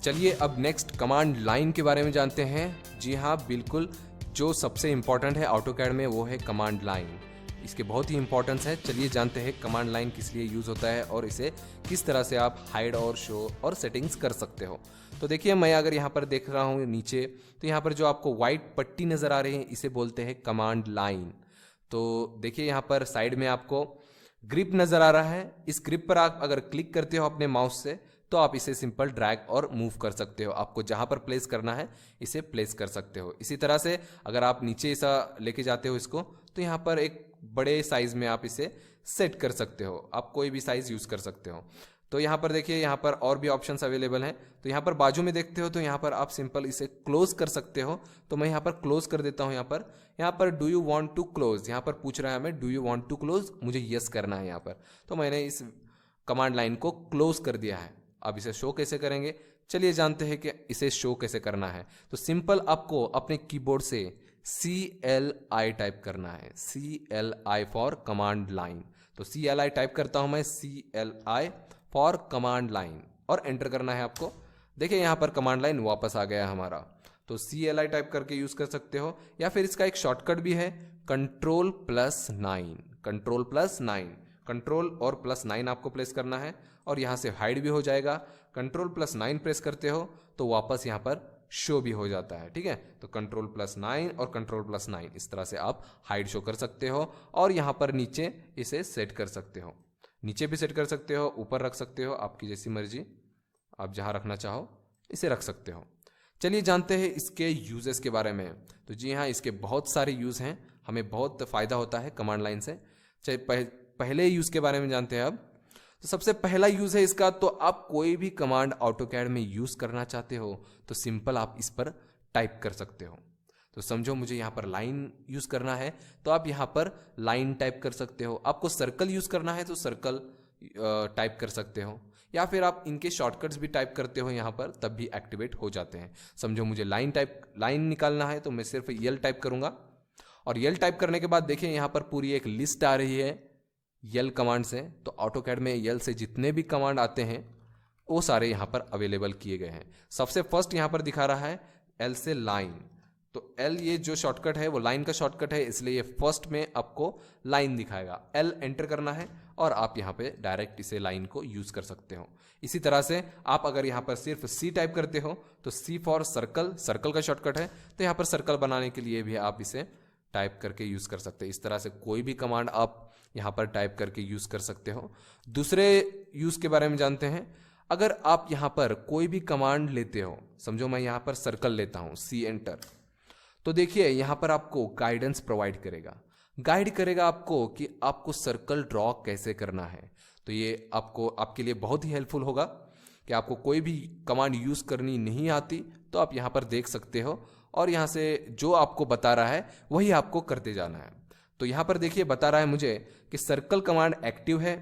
चलिए अब next command line के बारे में जानते हैं। जी हाँ, बिल्कुल, जो सबसे इम्पॉर्टेंट है ऑटोकैड में वो है कमांड लाइन। इसके बहुत ही इंपॉर्टेंस है। चलिए जानते हैं कमांड लाइन किस लिए यूज़ होता है और इसे किस तरह से आप हाइड और शो और सेटिंग्स कर सकते हो। तो देखिए, मैं अगर यहाँ पर देख रहा हूँ नीचे, तो यहाँ पर जो आपको वाइट पट्टी नज़र आ रही है इसे बोलते हैं कमांड लाइन। तो देखिए यहाँ पर साइड में आपको ग्रिप नज़र आ रहा है। इस ग्रिप पर आप अगर क्लिक करते हो अपने माउस से तो आप इसे सिंपल ड्रैग और मूव कर सकते हो। आपको जहाँ पर प्लेस करना है इसे प्लेस कर सकते हो। इसी तरह से अगर आप नीचे ऐसा लेके जाते हो इसको, तो यहाँ पर एक बड़े साइज में आप इसे सेट कर सकते हो। आप कोई भी साइज यूज़ कर सकते हो। तो यहाँ पर देखिए, यहाँ पर और भी ऑप्शंस अवेलेबल हैं। तो यहाँ पर बाजू में देखते हो तो यहाँ पर आप सिंपल इसे क्लोज कर सकते हो। तो मैं यहाँ पर क्लोज कर देता हूँ। यहाँ पर do you want to close, यहाँ पर पूछ रहा है हमें do you want to close, मुझे यस करना है यहाँ पर। तो मैंने इस कमांड लाइन को क्लोज कर दिया है। अब इसे शो कैसे करेंगे, चलिए जानते हैं कि इसे शो कैसे करना है। तो सिंपल आपको अपने कीबोर्ड से CLI टाइप करना है। CLI for command line. तो CLI टाइप करता हूं मैं, CLI फॉर कमांड लाइन, और एंटर करना है आपको। देखिए यहाँ पर कमांड लाइन वापस आ गया हमारा। तो CLI टाइप करके यूज कर सकते हो, या फिर इसका एक शॉर्टकट भी है Ctrl+9। Ctrl+9, कंट्रोल और +9 आपको प्रेस करना है और यहाँ से हाइड भी हो जाएगा। Ctrl+9 प्रेस करते हो तो वापस यहाँ पर शो भी हो जाता है। ठीक है, तो Ctrl+9 और Ctrl+9 इस तरह से आप हाइड शो कर सकते हो। और यहाँ पर नीचे इसे सेट कर सकते हो, नीचे भी सेट कर सकते हो, ऊपर रख सकते हो, आपकी जैसी मर्जी, आप जहाँ रखना चाहो इसे रख सकते हो। चलिए जानते हैं इसके यूजेस के बारे में। तो जी हाँ, इसके बहुत सारे यूज़ हैं, हमें बहुत फ़ायदा होता है कमांड लाइन से। चलिए पहले यूज़ के बारे में जानते हैं अब। तो सबसे पहला यूज़ है इसका, तो आप कोई भी कमांड ऑटोकैड में यूज़ करना चाहते हो तो सिंपल आप इस पर टाइप कर सकते हो। तो समझो मुझे यहाँ पर लाइन यूज़ करना है तो आप यहाँ पर लाइन टाइप कर सकते हो। आपको सर्कल यूज़ करना है तो सर्कल टाइप कर सकते हो, या फिर आप इनके शॉर्टकट्स भी टाइप करते हो यहाँ पर, तब भी एक्टिवेट हो जाते हैं। समझो मुझे लाइन निकालना है तो मैं सिर्फ यल टाइप करूँगा, और यल टाइप करने के बाद देखिए यहाँ पर पूरी एक लिस्ट आ रही है यल कमांड से। तो ऑटोकैड में यल से जितने भी कमांड आते हैं वो सारे यहाँ पर अवेलेबल किए गए हैं। सबसे फर्स्ट यहाँ पर दिखा रहा है एल से लाइन। तो एल ये जो शॉर्टकट है वो लाइन का शॉर्टकट है, इसलिए ये फर्स्ट में आपको लाइन दिखाएगा। एल एंटर करना है और आप यहाँ पे डायरेक्ट इसे लाइन को यूज कर सकते हो। इसी तरह से आप अगर यहाँ पर सिर्फ सी टाइप करते हो तो सी फॉर सर्कल, सर्कल का शॉर्टकट है, तो यहाँ पर सर्कल बनाने के लिए भी आप इसे टाइप करके यूज कर सकते हैं। इस तरह से कोई भी कमांड आप यहाँ पर टाइप करके यूज कर सकते हो। दूसरे यूज के बारे में जानते हैं। अगर आप यहाँ पर कोई भी कमांड लेते हो, समझो मैं यहाँ पर सर्कल लेता हूँ, सी एंटर, तो देखिए यहाँ पर आपको गाइडेंस प्रोवाइड करेगा, गाइड करेगा आपको कि आपको सर्कल ड्रॉ कैसे करना है। तो ये आपको आपके लिए बहुत ही हेल्पफुल होगा कि आपको कोई भी कमांड यूज करनी नहीं आती तो आप यहाँ पर देख सकते हो, और यहाँ से जो आपको बता रहा है वही आपको करते जाना है। तो यहाँ पर देखिए बता रहा है मुझे कि सर्कल कमांड एक्टिव है,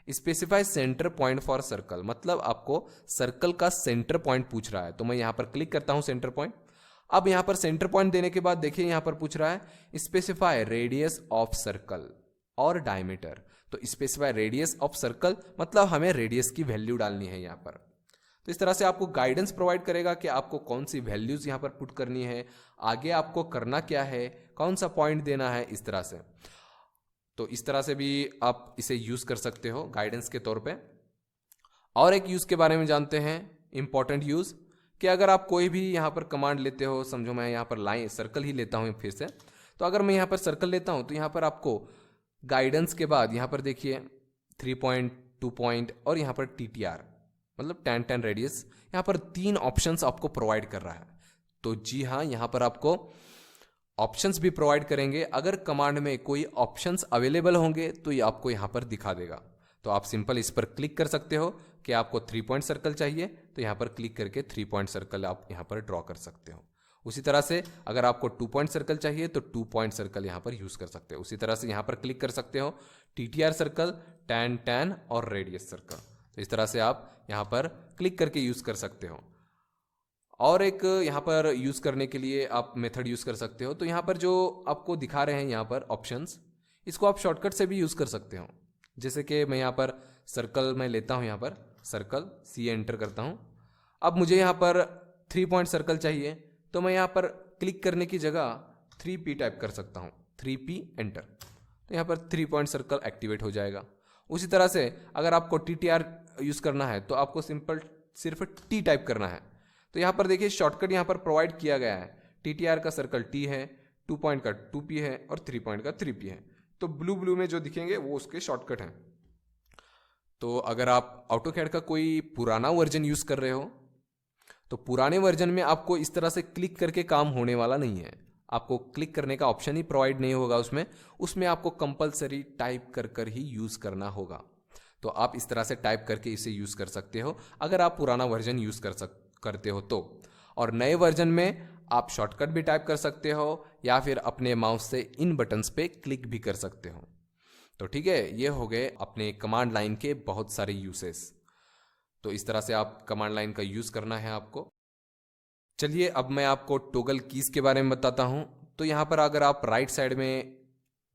specify centre point for circle, मतलब आपको सर्कल का सेंटर पॉइंट पूछ रहा है। तो मैं यहाँ पर क्लिक करता हूँ सेंटर पॉइंट। अब यहाँ पर सेंटर पॉइंट देने के बाद देखिए यहाँ पर पूछ रहा है स्पेसिफाई रेडियस ऑफ सर्कल और डायमीटर। तो स्पेसिफाई रेडियस ऑफ सर्कल मतलब हमें रेडियस की वैल्यू डालनी है यहाँ पर। तो इस तरह से आपको गाइडेंस प्रोवाइड करेगा कि आपको कौन सी वैल्यूज यहाँ पर पुट करनी है, आगे आपको करना क्या है, कौन सा पॉइंट देना है, इस तरह से। तो इस तरह से भी आप इसे यूज कर सकते हो गाइडेंस के तौर पे। और एक यूज के बारे में जानते हैं, इंपॉर्टेंट यूज, कि अगर आप कोई भी यहाँ पर कमांड लेते हो, समझो मैं यहाँ पर लाइन सर्कल ही लेता हूँ फिर से, तो अगर मैं यहाँ पर सर्कल लेता हूँ तो यहाँ पर आपको गाइडेंस के बाद यहाँ पर देखिए 3 पॉइंट, 2 पॉइंट और यहाँ पर TTR मतलब 10 रेडियस, यहाँ पर 3 ऑप्शंस आपको प्रोवाइड कर रहा है। तो जी हाँ, यहाँ पर आपको ऑप्शंस भी प्रोवाइड करेंगे। अगर कमांड में कोई ऑप्शंस अवेलेबल होंगे तो ये आपको यहाँ पर दिखा देगा। तो आप सिंपल इस पर क्लिक कर सकते हो कि आपको 3 पॉइंट सर्कल चाहिए, तो यहाँ पर क्लिक करके 3 पॉइंट सर्कल आप यहाँ पर ड्रॉ कर सकते हो। उसी तरह से अगर आपको 2 पॉइंट सर्कल चाहिए तो 2 पॉइंट सर्कल यहाँ पर यूज कर सकते हो। उसी तरह से यहाँ पर क्लिक कर सकते हो TTR सर्कल, 10 और रेडियस सर्कल। तो इस तरह से आप यहाँ पर क्लिक करके यूज कर सकते हो। और एक यहाँ पर यूज करने के लिए आप मेथड यूज कर सकते हो। तो यहाँ पर जो आपको दिखा रहे हैं यहाँ पर ऑप्शंस, इसको आप शॉर्टकट से भी यूज कर सकते हो। जैसे कि मैं यहाँ पर सर्कल में लेता हूँ, यहाँ पर सर्कल C एंटर करता हूँ। अब मुझे यहाँ पर 3 पॉइंट सर्कल चाहिए, तो मैं यहाँ पर क्लिक करने की जगह 3P टाइप कर सकता हूँ, 3P एंटर, तो यहाँ पर 3 पॉइंट सर्कल एक्टिवेट हो जाएगा। उसी तरह से अगर आपको TTR यूज़ करना है तो आपको सिंपल सिर्फ T टाइप करना है। तो यहाँ पर देखिए शॉर्टकट यहाँ पर प्रोवाइड किया गया है। TTR का सर्कल T है, 2 पॉइंट का 2P है और 3 पॉइंट का 3P है। तो ब्लू में जो दिखेंगे वो उसके शॉर्टकट हैं। तो अगर आप AutoCAD का कोई पुराना वर्जन यूज़ कर रहे हो तो पुराने वर्जन में आपको इस तरह से क्लिक करके काम होने वाला नहीं है। आपको क्लिक करने का ऑप्शन ही प्रोवाइड नहीं होगा उसमें आपको कंपलसरी टाइप कर ही यूज़ करना होगा। तो आप इस तरह से टाइप करके इसे यूज़ कर सकते हो अगर आप पुराना वर्जन यूज़ करते हो तो। और नए वर्जन में आप शॉर्टकट भी टाइप कर सकते हो या फिर अपने माउस से इन बटन्स पे क्लिक भी कर सकते हो। तो ठीक है, ये हो गए अपने कमांड लाइन के बहुत सारे यूसेस। तो इस तरह से आप कमांड लाइन का यूज़ करना है आपको। चलिए अब मैं आपको टॉगल कीज़ के बारे में बताता हूँ। तो यहाँ पर अगर आप राइट साइड में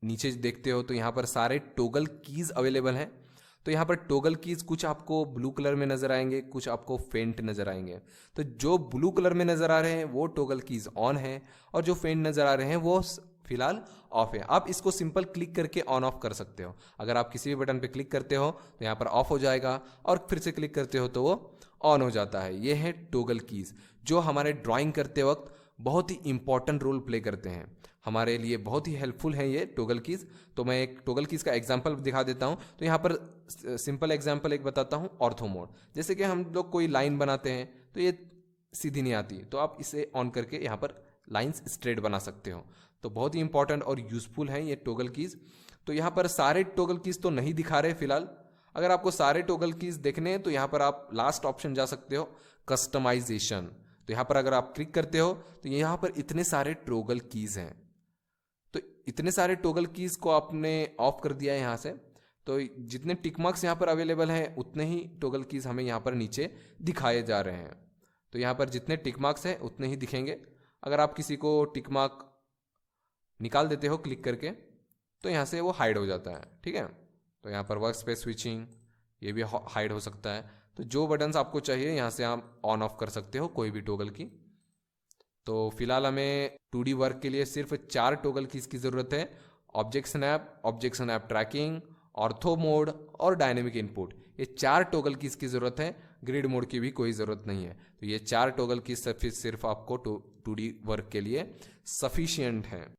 नीचे देखते हो तो यहाँ पर सारे टॉगल कीज़ अवेलेबल हैं। तो यहाँ पर टॉगल कीज़ कुछ आपको ब्लू कलर में नज़र आएंगे, कुछ आपको फेंट नज़र आएंगे। तो जो ब्लू कलर में नज़र आ रहे हैं वो टॉगल कीज़ ऑन है और जो फेंट नज़र आ रहे हैं वो फिलहाल ऑफ है। आप इसको सिंपल क्लिक करके ऑन ऑफ कर सकते हो। अगर आप किसी भी बटन पे क्लिक करते हो तो यहाँ पर ऑफ हो जाएगा और फिर से क्लिक करते हो तो वो ऑन हो जाता है। ये है टॉगल कीज़ जो हमारे ड्राइंग करते वक्त बहुत ही इंपॉर्टेंट रोल प्ले करते हैं। हमारे लिए बहुत ही हेल्पफुल है ये टॉगल कीज़। तो मैं एक टॉगल कीज़ का एग्जांपल दिखा देता हूँ। तो यहाँ पर सिंपल एग्जांपल एक बताता हूँ, ऑर्थो मोड। जैसे कि हम लोग कोई लाइन बनाते हैं तो ये सीधी नहीं आती, तो आप इसे ऑन करके यहाँ पर लाइंस स्ट्रेट बना सकते हो। तो बहुत ही इंपॉर्टेंट और यूजफुल है ये टॉगल कीज़। तो यहाँ पर सारे टॉगल कीज़ तो नहीं दिखा रहे फिलहाल। अगर आपको सारे टॉगल कीज़ देखने हैं तो यहाँ पर आप लास्ट ऑप्शन जा सकते हो, कस्टमाइजेशन। तो यहाँ पर अगर आप क्लिक करते हो तो यहाँ पर इतने सारे टॉगल कीज़ हैं। तो इतने सारे टॉगल कीज़ को आपने ऑफ कर दिया है यहाँ से। तो जितने टिक मार्क्स यहाँ पर अवेलेबल हैं उतने ही टॉगल कीज़ हमें यहाँ पर नीचे दिखाए जा रहे हैं। तो यहाँ पर जितने टिक मार्क्स हैं उतने ही दिखेंगे। अगर आप किसी को टिक मार्क निकाल देते हो क्लिक करके तो यहाँ से वो हाइड हो जाता है। ठीक है, तो यहाँ पर वर्क स्पेस स्विचिंग ये भी हाइड हो सकता है। तो जो बटन्स आपको चाहिए यहाँ से आप ऑन ऑफ कर सकते हो कोई भी टॉगल की। तो फिलहाल हमें 2D वर्क के लिए सिर्फ 4 टॉगल कीज़ की ज़रूरत है, object snap tracking, ortho mode और डायनेमिक इनपुट। ये 4 टॉगल कीज़ की ज़रूरत है, ग्रिड मोड की भी कोई ज़रूरत नहीं है। तो ये 4 टॉगल कीज़ सिर्फ आपको 2D वर्क के लिए सफिशियंट है।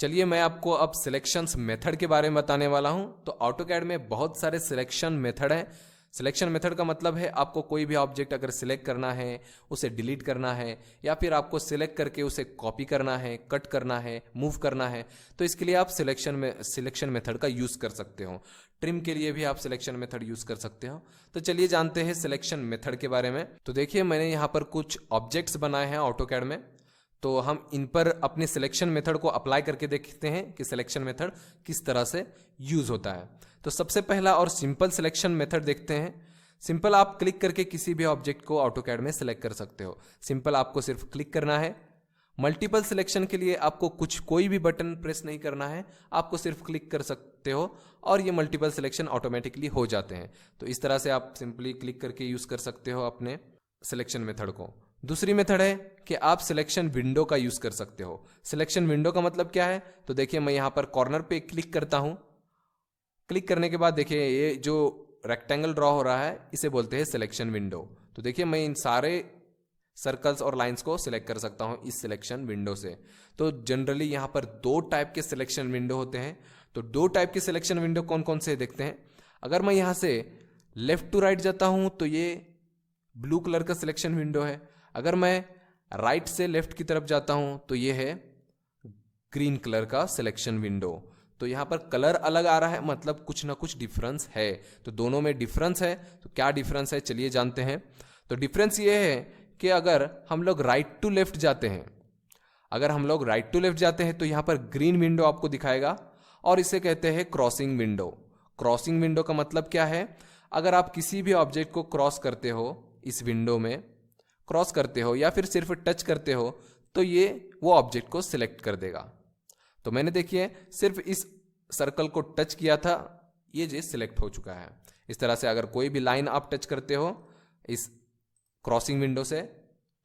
चलिए मैं आपको अब सिलेक्शंस मेथड के बारे में बताने वाला हूं। तो AutoCAD में बहुत सारे सिलेक्शन मेथड हैं। सिलेक्शन मेथड का मतलब है आपको कोई भी ऑब्जेक्ट अगर सिलेक्ट करना है, उसे डिलीट करना है या फिर आपको सिलेक्ट करके उसे कॉपी करना है, कट करना है, मूव करना है, तो इसके लिए आप सिलेक्शन मेथड का यूज़ कर सकते हो। ट्रिम के लिए भी आप सिलेक्शन मेथड यूज़ कर सकते हो। तो चलिए जानते हैं सिलेक्शन मेथड के बारे में। तो देखिए मैंने यहाँ पर कुछ ऑब्जेक्ट्स बनाए हैं AutoCAD में। तो हम इन पर अपने सिलेक्शन मेथड को अप्लाई करके देखते हैं कि सिलेक्शन मेथड किस तरह से यूज़ होता है। तो सबसे पहला और सिंपल सिलेक्शन मेथड देखते हैं। सिंपल आप क्लिक करके किसी भी ऑब्जेक्ट को AutoCAD में सिलेक्ट कर सकते हो। सिंपल आपको सिर्फ क्लिक करना है। मल्टीपल सिलेक्शन के लिए आपको कोई भी बटन प्रेस नहीं करना है, आपको सिर्फ क्लिक कर सकते हो और ये मल्टीपल सिलेक्शन ऑटोमेटिकली हो जाते हैं। तो इस तरह से आप सिंपली क्लिक करके यूज़ कर सकते हो अपने सिलेक्शन मेथड को। दूसरी मेथड है कि आप सिलेक्शन विंडो का यूज़ कर सकते हो। सिलेक्शन विंडो का मतलब क्या है, तो देखिए मैं यहाँ पर कॉर्नर पे क्लिक करता हूँ। क्लिक करने के बाद देखिए ये जो रेक्टेंगल ड्रॉ हो रहा है इसे बोलते हैं सिलेक्शन विंडो। तो देखिए मैं इन सारे सर्कल्स और लाइंस को सिलेक्ट कर सकता हूँ इस सिलेक्शन विंडो से। तो जनरली यहाँ पर 2 टाइप के सिलेक्शन विंडो होते हैं। तो 2 टाइप के सिलेक्शन विंडो कौन कौन से देखते हैं। अगर मैं यहाँ से लेफ्ट टू राइट जाता हूँ तो ये ब्लू कलर का सिलेक्शन विंडो है। अगर मैं राइट से लेफ्ट की तरफ जाता हूं तो ये है ग्रीन कलर का सिलेक्शन विंडो। तो यहां पर कलर अलग आ रहा है, मतलब कुछ ना कुछ डिफरेंस है। तो दोनों में डिफरेंस है। तो क्या डिफरेंस है चलिए जानते हैं। तो डिफरेंस ये है कि अगर हम लोग राइट टू लेफ्ट जाते हैं तो यहां पर ग्रीन विंडो आपको दिखाएगा और इसे कहते हैं क्रॉसिंग विंडो। क्रॉसिंग विंडो का मतलब क्या है, अगर आप किसी भी ऑब्जेक्ट को क्रॉस करते हो, इस विंडो में क्रॉस करते हो या फिर सिर्फ टच करते हो तो ये वो ऑब्जेक्ट को सिलेक्ट कर देगा। तो मैंने देखिए सिर्फ इस सर्कल को टच किया था, ये जो सिलेक्ट हो चुका है। इस तरह से अगर कोई भी लाइन आप टच करते हो इस क्रॉसिंग विंडो से,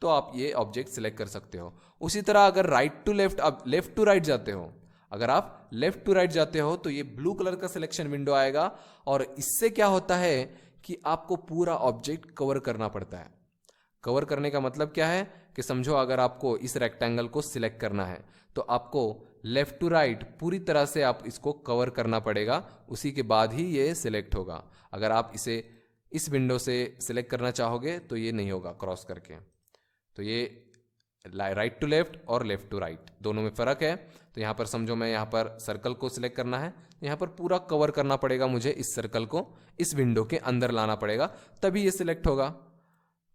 तो आप ये ऑब्जेक्ट सिलेक्ट कर सकते हो। उसी तरह अगर राइट टू लेफ्ट, अब लेफ्ट टू राइट जाते हो, अगर आप लेफ्ट टू राइट जाते हो तो ये ब्लू कलर का सिलेक्शन विंडो आएगा, और इससे क्या होता है कि आपको पूरा ऑब्जेक्ट कवर करना पड़ता है। कवर करने का मतलब क्या है कि समझो अगर आपको इस रेक्टेंगल को सिलेक्ट करना है तो आपको लेफ्ट टू राइट पूरी तरह से आप इसको कवर करना पड़ेगा, उसी के बाद ही ये सिलेक्ट होगा। अगर आप इसे इस विंडो से सिलेक्ट करना चाहोगे तो ये नहीं होगा क्रॉस करके। तो ये राइट टू लेफ्ट और लेफ्ट टू राइट दोनों में फ़र्क है। तो यहाँ पर समझो मैं यहाँ पर सर्कल को सिलेक्ट करना है, यहाँ पर पूरा कवर करना पड़ेगा मुझे, इस सर्कल को इस विंडो के अंदर लाना पड़ेगा, तभी ये सिलेक्ट होगा।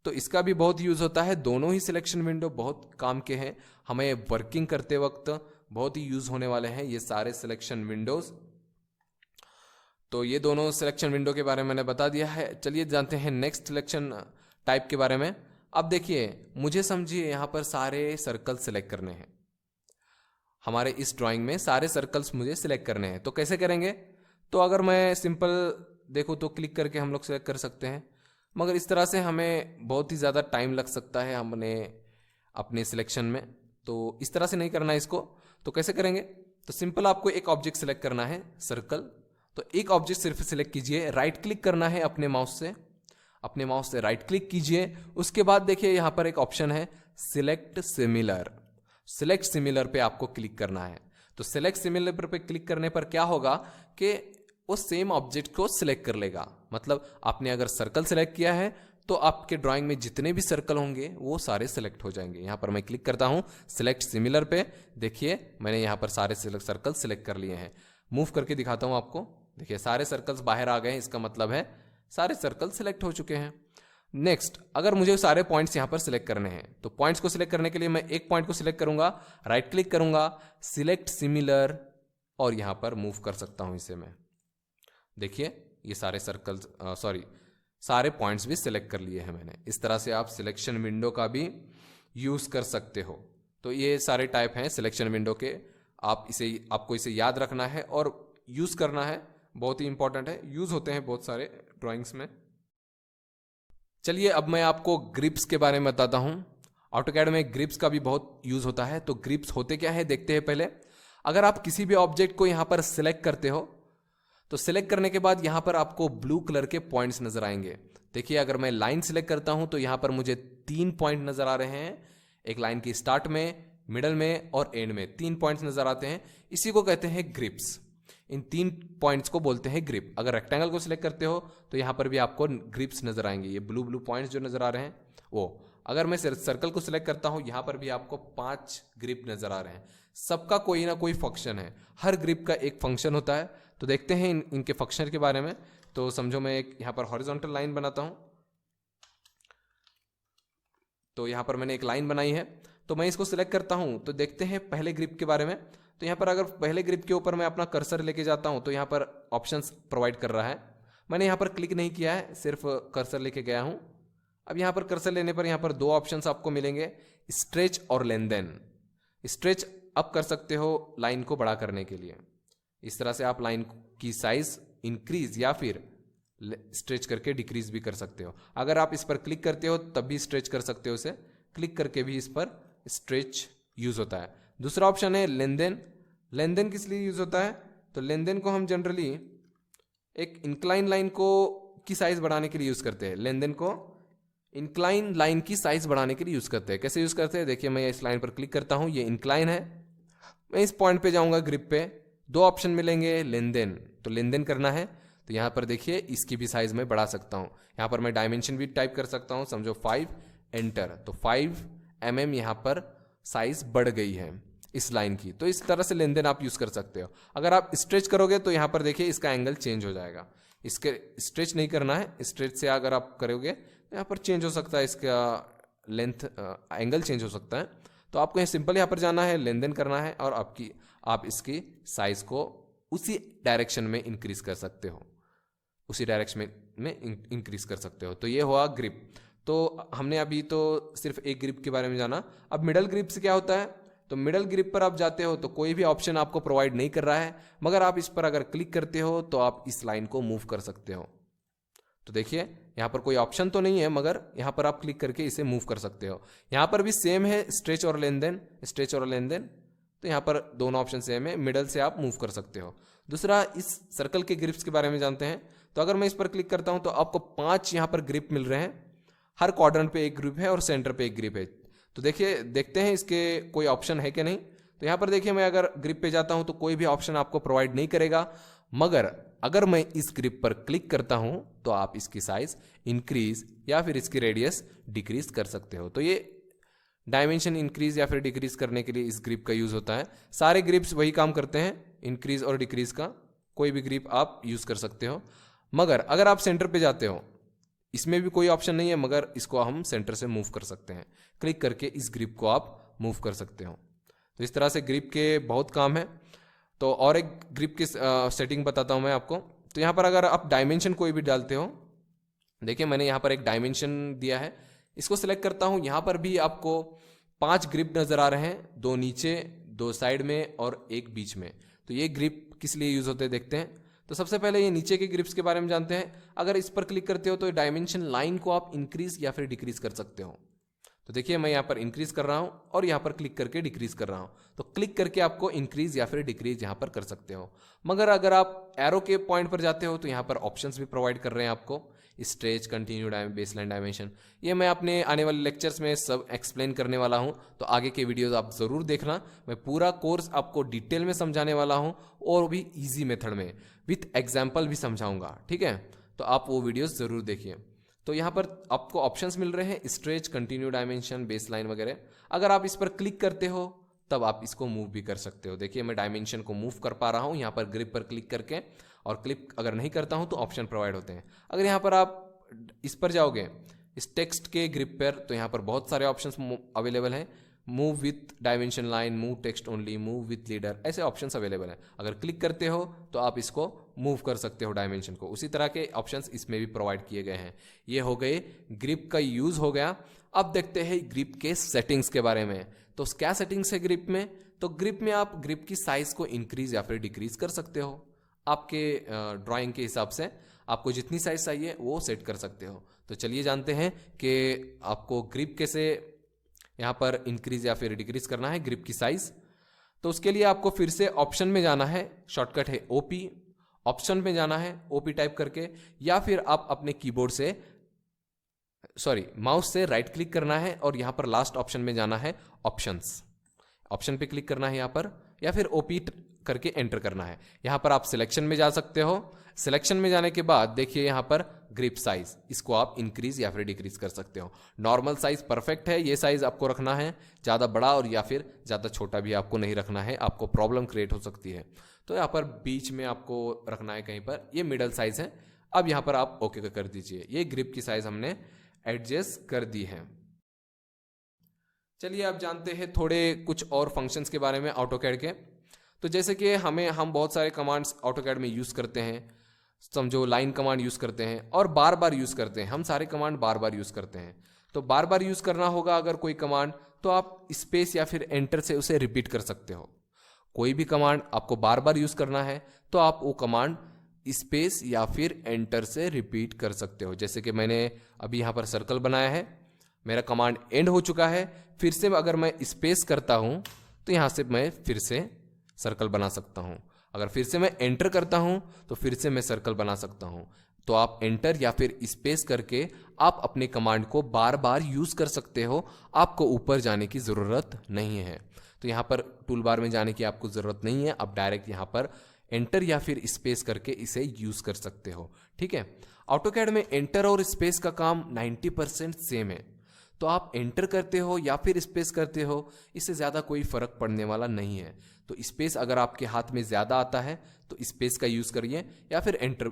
तो इसका भी बहुत यूज़ होता है। दोनों ही सिलेक्शन विंडो बहुत काम के हैं, हमें वर्किंग करते वक्त बहुत ही यूज़ होने वाले हैं ये सारे सिलेक्शन विंडोज़। तो ये दोनों सिलेक्शन विंडो के बारे में मैंने बता दिया है। चलिए जानते हैं नेक्स्ट सिलेक्शन टाइप के बारे में। अब देखिए, मुझे समझिए यहाँ पर सारे सर्कल सिलेक्ट करने हैं, हमारे इस ड्राइंग में सारे सर्कल्स मुझे सिलेक्ट करने हैं। तो कैसे करेंगे? तो अगर मैं सिंपल देखो तो क्लिक करके हम लोग सिलेक्ट कर सकते हैं, मगर इस तरह से हमें बहुत ही ज़्यादा टाइम लग सकता है हमने अपने सिलेक्शन में। तो इस तरह से नहीं करना है इसको। तो कैसे करेंगे? तो सिंपल आपको एक ऑब्जेक्ट सिलेक्ट करना है, सर्कल। तो एक ऑब्जेक्ट सिर्फ सिलेक्ट कीजिए, राइट क्लिक करना है अपने माउस से राइट क्लिक कीजिए। उसके बाद देखिए यहाँ पर एक ऑप्शन है सिलेक्ट सिमिलर। सिलेक्ट सिमिलर पे आपको क्लिक करना है। तो सिलेक्ट सिमिलर पे क्लिक करने पर क्या होगा कि वो सेम ऑब्जेक्ट को सिलेक्ट कर लेगा। मतलब आपने अगर सर्कल सिलेक्ट किया है तो आपके ड्राइंग में जितने भी सर्कल होंगे वो सारे सिलेक्ट हो जाएंगे। यहाँ पर मैं क्लिक करता हूँ सिलेक्ट सिमिलर पे, देखिए मैंने यहाँ पर सारे सर्कल सिलेक्ट कर लिए हैं। मूव करके दिखाता हूँ आपको, देखिए सारे सर्कल्स बाहर आ गए हैं, इसका मतलब है सारे सर्कल सिलेक्ट हो चुके हैं। नेक्स्ट, अगर मुझे सारे पॉइंट्स यहाँ पर सिलेक्ट करने हैं तो पॉइंट्स को सिलेक्ट करने के लिए मैं एक पॉइंट को सिलेक्ट करूंगा, राइट क्लिक करूंगा, सिलेक्ट सिमिलर, और यहाँ पर मूव कर सकता हूँ इसे मैं। देखिए ये सारे सर्कल्स सारे पॉइंट्स भी सिलेक्ट कर लिए हैं मैंने। इस तरह से आप सिलेक्शन विंडो का भी यूज़ कर सकते हो। तो ये सारे टाइप हैं सिलेक्शन विंडो के, आपको इसे याद रखना है और यूज़ करना है, बहुत ही इंपॉर्टेंट है, यूज़ होते हैं बहुत सारे ड्राइंग्स में। चलिए अब मैं आपको ग्रिप्स के बारे में बताता हूँ। ऑटोकैड में ग्रिप्स का भी बहुत यूज़ होता है। तो ग्रिप्स होते क्या है देखते हैं पहले। अगर आप किसी भी ऑब्जेक्ट को यहाँ पर सिलेक्ट करते हो तो सिलेक्ट करने के बाद यहाँ पर आपको ब्लू कलर के पॉइंट्स नजर आएंगे। देखिए अगर मैं लाइन सिलेक्ट करता हूँ तो यहाँ पर मुझे 3 पॉइंट नजर आ रहे हैं, एक लाइन की स्टार्ट में, मिडल में और एंड में 3 पॉइंट्स नजर आते हैं। इसी को कहते हैं ग्रिप्स। इन 3 पॉइंट्स को बोलते हैं ग्रिप। अगर रेक्टेंगल को सिलेक्ट करते हो तो यहाँ पर भी आपको ग्रिप्स नजर आएंगे, ये ब्लू पॉइंट्स जो नजर आ रहे हैं वो। अगर मैं सर्कल को सिलेक्ट करता हूँ यहाँ पर भी आपको 5 ग्रिप नजर आ रहे हैं। सबका कोई ना कोई फंक्शन है, हर ग्रिप का एक फंक्शन होता है। तो देखते हैं इनके फंक्शन के बारे में। तो समझो मैं एक यहाँ पर हॉरिजॉन्टल लाइन बनाता हूँ। तो यहाँ पर मैंने एक लाइन बनाई है, तो मैं इसको सिलेक्ट करता हूँ। तो देखते हैं पहले ग्रिप के बारे में। तो यहाँ पर अगर पहले ग्रिप के ऊपर मैं अपना कर्सर लेके जाता हूँ तो यहाँ पर ऑप्शंस प्रोवाइड कर रहा है। मैंने यहाँ पर क्लिक नहीं किया है, सिर्फ कर्सर लेके गया हूँ। अब यहाँ पर कर्सर लेने पर यहाँ पर 2 ऑप्शंस आपको मिलेंगे, स्ट्रेच और लेंथेन। स्ट्रेच अप कर सकते हो लाइन को बड़ा करने के लिए। इस तरह से आप लाइन की साइज इंक्रीज या फिर स्ट्रेच करके डिक्रीज भी कर सकते हो। अगर आप इस पर क्लिक करते हो तब भी स्ट्रेच कर सकते हो, इसे क्लिक करके भी इस पर स्ट्रेच यूज होता है। दूसरा ऑप्शन है लेनदेन। लेनदेन किस लिए यूज होता है? तो लेनदेन को हम जनरली एक इंक्लाइन लाइन की साइज बढ़ाने के लिए यूज करते हैं। लेनदेन को इंक्लाइन लाइन की साइज बढ़ाने के लिए यूज करते हैं। कैसे यूज करते हैं? देखिए मैं इस लाइन पर क्लिक करता हूं, ये इंक्लाइन है, मैं इस पॉइंट पे जाऊंगा, ग्रिप पे 2 ऑप्शन मिलेंगे, लेनदेन। तो लेनदेन करना है तो यहाँ पर देखिए इसकी भी साइज मैं बढ़ा सकता हूँ। यहाँ पर मैं डायमेंशन भी टाइप कर सकता हूँ, समझो 5 एंटर। तो 5 mm यहाँ पर साइज बढ़ गई है इस लाइन की। तो इस तरह से लेनदेन आप यूज कर सकते हो। अगर आप स्ट्रेच करोगे तो यहाँ पर देखिए इसका एंगल चेंज हो जाएगा। इसके स्ट्रेच नहीं करना है, स्ट्रेच से अगर आप करोगे तो यहाँ पर चेंज हो सकता है, इसका लेंथ एंगल चेंज हो सकता है। तो आपको यहाँ सिंपल यहाँ पर जाना है, लेनदेन करना है और आप इसकी साइज को उसी डायरेक्शन में इंक्रीज कर सकते हो, उसी डायरेक्शन में इंक्रीज कर सकते हो। तो ये हुआ ग्रिप। तो हमने अभी तो सिर्फ एक ग्रिप के बारे में जाना। अब मिडल ग्रिप से क्या होता है? तो मिडल ग्रिप पर आप जाते हो तो कोई भी ऑप्शन आपको प्रोवाइड नहीं कर रहा है, मगर आप इस पर अगर क्लिक करते हो तो आप इस लाइन को मूव कर सकते हो। तो देखिए यहाँ पर कोई ऑप्शन तो नहीं है, मगर यहाँ पर आप क्लिक करके इसे मूव कर सकते हो। यहाँ पर भी सेम है, स्ट्रेच और लेन देन, स्ट्रेच और लेन देन। तो यहाँ पर दोनों ऑप्शन सेम है, मिडल से आप मूव कर सकते हो। दूसरा, इस सर्कल के ग्रिप्स के बारे में जानते हैं। तो अगर मैं इस पर क्लिक करता हूँ तो आपको 5 यहाँ पर ग्रिप मिल रहे हैं। हर क्वाड्रेंट पे एक ग्रिप है और सेंटर पे एक ग्रिप है। तो देखिए, देखते हैं इसके कोई ऑप्शन है कि नहीं। तो यहाँ पर देखिए, मैं अगर ग्रिप पे जाता हूँ तो कोई भी ऑप्शन आपको प्रोवाइड नहीं करेगा, मगर अगर मैं इस ग्रिप पर क्लिक करता हूँ तो आप इसकी साइज इंक्रीज या फिर इसकी रेडियस डिक्रीज कर सकते हो। तो ये डायमेंशन इंक्रीज या फिर डिक्रीज करने के लिए इस ग्रिप का यूज होता है। सारे ग्रिप्स वही काम करते हैं, इंक्रीज और डिक्रीज का। कोई भी ग्रिप आप यूज कर सकते हो, मगर अगर आप सेंटर पे जाते हो, इसमें भी कोई ऑप्शन नहीं है, मगर इसको हम सेंटर से मूव कर सकते हैं। क्लिक करके इस ग्रिप को आप मूव कर सकते हो। तो इस तरह से ग्रिप के बहुत काम है। तो और एक ग्रिप की सेटिंग बताता हूं मैं आपको। तो यहाँ पर अगर आप डायमेंशन कोई भी डालते हो, देखिए मैंने यहाँ पर एक डायमेंशन दिया है, इसको सिलेक्ट करता हूँ। यहाँ पर भी आपको 5 ग्रिप नजर आ रहे हैं, 2 नीचे, 2 साइड में और एक बीच में। तो ये ग्रिप किस लिए यूज होते हैं देखते हैं। तो सबसे पहले ये नीचे के ग्रिप्स के बारे में जानते हैं। अगर इस पर क्लिक करते हो तो डायमेंशन लाइन को आप इंक्रीज या फिर डिक्रीज कर सकते हो। तो देखिए मैं यहाँ पर इंक्रीज कर रहा हूँ और यहाँ पर क्लिक करके डिक्रीज कर रहा हूँ। तो क्लिक करके आपको इंक्रीज या फिर डिक्रीज यहाँ पर कर सकते हो। मगर अगर आप एरो के पॉइंट पर जाते हो तो यहाँ पर ऑप्शंस भी प्रोवाइड कर रहे हैं आपको, स्ट्रेच, कंटिन्यू, बेसलाइन डायमेंशन। ये मैं अपने आने वाले लेक्चर्स में सब एक्सप्लेन करने वाला हूँ, तो आगे के वीडियोस आप ज़रूर देखना। मैं पूरा कोर्स आपको डिटेल में समझाने वाला हूँ और भी ईजी मेथड में विथ एग्जाम्पल भी समझाऊंगा, ठीक है। तो आप वो वीडियोस ज़रूर देखिए। तो यहाँ पर आपको ऑप्शंस मिल रहे हैं, स्ट्रेच, कंटिन्यू डायमेंशन, बेसलाइन वगैरह। अगर आप इस पर क्लिक करते हो तब आप इसको मूव भी कर सकते हो। देखिए मैं डायमेंशन को मूव कर पा रहा हूँ यहाँ पर ग्रिप पर क्लिक करके, और क्लिक अगर नहीं करता हूँ तो ऑप्शन प्रोवाइड होते हैं। अगर यहाँ पर आप इस पर जाओगे, इस टेक्स्ट के ग्रिप पर, तो यहाँ पर बहुत सारे ऑप्शंस अवेलेबल हैं। Move with dimension line, move text only, move with leader, ऐसे ऑप्शंस अवेलेबल हैं। अगर क्लिक करते हो तो आप इसको मूव कर सकते हो डायमेंशन को। उसी तरह के ऑप्शंस इसमें भी प्रोवाइड किए गए हैं। ये हो गए ग्रिप का यूज हो गया। अब देखते हैं ग्रिप के सेटिंग्स के बारे में। तो क्या सेटिंग्स है ग्रिप में? तो ग्रिप में आप ग्रिप की साइज को इंक्रीज या फिर डिक्रीज कर सकते हो। आपके ड्राइंग के हिसाब से आपको जितनी साइज चाहिए वो सेट कर सकते हो। तो चलिए जानते हैं कि आपको ग्रिप कैसे यहाँ पर इंक्रीज या फिर डिक्रीज करना है, ग्रिप की साइज। तो उसके लिए आपको फिर से ऑप्शन में जाना है, शॉर्टकट है ओपी। ऑप्शन में जाना है ओपी टाइप करके, या फिर आप अपने कीबोर्ड से माउस से राइट क्लिक करना है और यहाँ पर लास्ट ऑप्शन में जाना है ऑप्शंस। ऑप्शन पे क्लिक करना है यहाँ पर, या फिर ओपी करके एंटर करना है। यहाँ पर आप सिलेक्शन में जा सकते हो। सिलेक्शन में जाने के बाद देखिए यहाँ पर ग्रिप साइज, इसको आप इंक्रीज या फिर डिक्रीज कर सकते हो। नॉर्मल साइज परफेक्ट है, ये साइज आपको रखना है। ज़्यादा बड़ा और या फिर ज़्यादा छोटा भी आपको नहीं रखना है, आपको प्रॉब्लम क्रिएट हो सकती है। तो यहाँ पर बीच में आपको रखना है कहीं पर, ये मिडल साइज है। अब यहाँ पर आप ओके कर दीजिए। ये ग्रिप की साइज हमने एडजस्ट कर दी है। चलिए अब जानते हैं थोड़े कुछ और फंक्शंस के बारे में ऑटोकैड के। तो जैसे कि हम बहुत सारे कमांड्स ऑटोकैड में यूज़ करते हैं। समझो लाइन कमांड यूज़ करते हैं और बार बार यूज़ करते हैं। हम सारे कमांड बार बार यूज़ करते हैं। तो बार बार यूज़ करना होगा अगर कोई कमांड, तो आप स्पेस या फिर एंटर से उसे रिपीट कर सकते हो। कोई भी कमांड आपको बार बार यूज़ करना है तो आप वो कमांड स्पेस या फिर एंटर से रिपीट कर सकते हो। जैसे कि मैंने अभी यहाँ पर सर्कल बनाया है, मेरा कमांड एंड हो चुका है। फिर से अगर मैं स्पेस करता हूँ तो यहाँ से मैं फिर से सर्कल बना सकता हूँ। अगर फिर से मैं एंटर करता हूँ तो फिर से मैं सर्कल बना सकता हूँ। तो आप एंटर या फिर स्पेस करके आप अपने कमांड को बार बार यूज़ कर सकते हो। आपको ऊपर जाने की ज़रूरत नहीं है। तो यहाँ पर टूल बार में जाने की आपको ज़रूरत नहीं है। आप डायरेक्ट यहाँ पर एंटर या फिर स्पेस करके इसे यूज़ कर सकते हो, ठीक है। ऑटोकैड में एंटर और स्पेस का काम 90% सेम है। तो आप एंटर करते हो या फिर स्पेस करते हो, इससे ज़्यादा कोई फ़र्क पड़ने वाला नहीं है। तो स्पेस अगर आपके हाथ में ज़्यादा आता है तो स्पेस का यूज़ करिए या फिर एंटर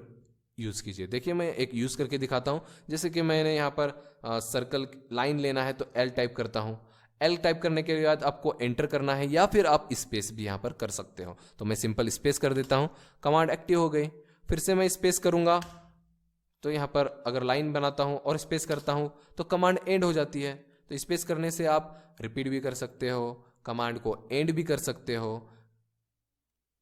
यूज़ कीजिए। देखिए मैं एक यूज़ करके दिखाता हूँ। जैसे कि मैंने यहाँ पर सर्कल लाइन लेना है तो एल टाइप करता हूँ। एल टाइप करने के बाद आपको एंटर करना है या फिर आप स्पेस भी यहाँ पर कर सकते हो। तो मैं सिंपल स्पेस कर देता हूँ, कमांड एक्टिव हो गई। फिर से मैं स्पेस करूँगा तो यहाँ पर अगर लाइन बनाता हूँ और स्पेस करता हूँ तो कमांड एंड हो जाती है। तो स्पेस करने से आप रिपीट भी कर सकते हो, कमांड को एंड भी कर सकते हो,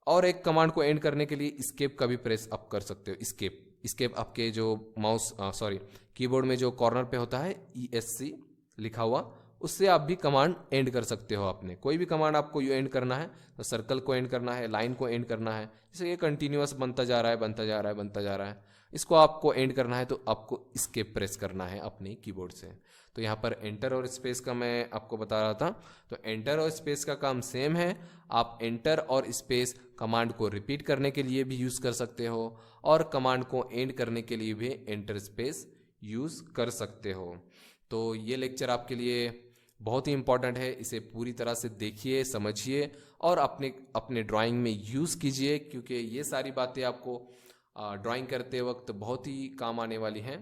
और एक कमांड को एंड करने के लिए एस्केप का भी प्रेस अप कर सकते हो, एस्केप। इसके आपके जो माउस कीबोर्ड में जो कॉर्नर पे होता है ESC लिखा हुआ, उससे आप भी कमांड एंड कर सकते हो। आपने कोई भी कमांड आपको यू एंड करना है तो सर्कल को एंड करना है, लाइन को एंड करना है, जैसे ये कंटिन्यूअस बनता जा रहा है बनता जा रहा है बनता जा रहा है, इसको आपको एंड करना है तो आपको एस्केप प्रेस करना है अपने कीबोर्ड से। तो यहाँ पर एंटर और स्पेस का मैं आपको बता रहा था, तो एंटर और स्पेस का काम सेम है। आप एंटर और स्पेस कमांड को रिपीट करने के लिए भी यूज़ कर सकते हो और कमांड को एंड करने के लिए भी एंटर स्पेस यूज़ कर सकते हो। तो ये लेक्चर आपके लिए बहुत ही इंपॉर्टेंट है, इसे पूरी तरह से देखिए, समझिए और अपने ड्राइंग में यूज़ कीजिए, क्योंकि ये सारी बातें आपको ड्राइंग करते वक्त बहुत ही काम आने वाली हैं।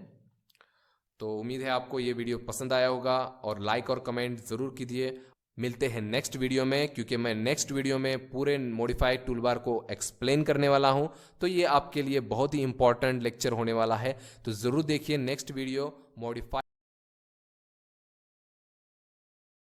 तो उम्मीद है आपको ये वीडियो पसंद आया होगा और लाइक और कमेंट ज़रूर कीजिए। मिलते हैं नेक्स्ट वीडियो में, क्योंकि मैं नेक्स्ट वीडियो में पूरे मॉडिफाइड टूलबार को एक्सप्लेन करने वाला हूं, तो ये आपके लिए बहुत ही इंपॉर्टेंट लेक्चर होने वाला है। तो ज़रूर देखिए नेक्स्ट वीडियो मॉडिफाइड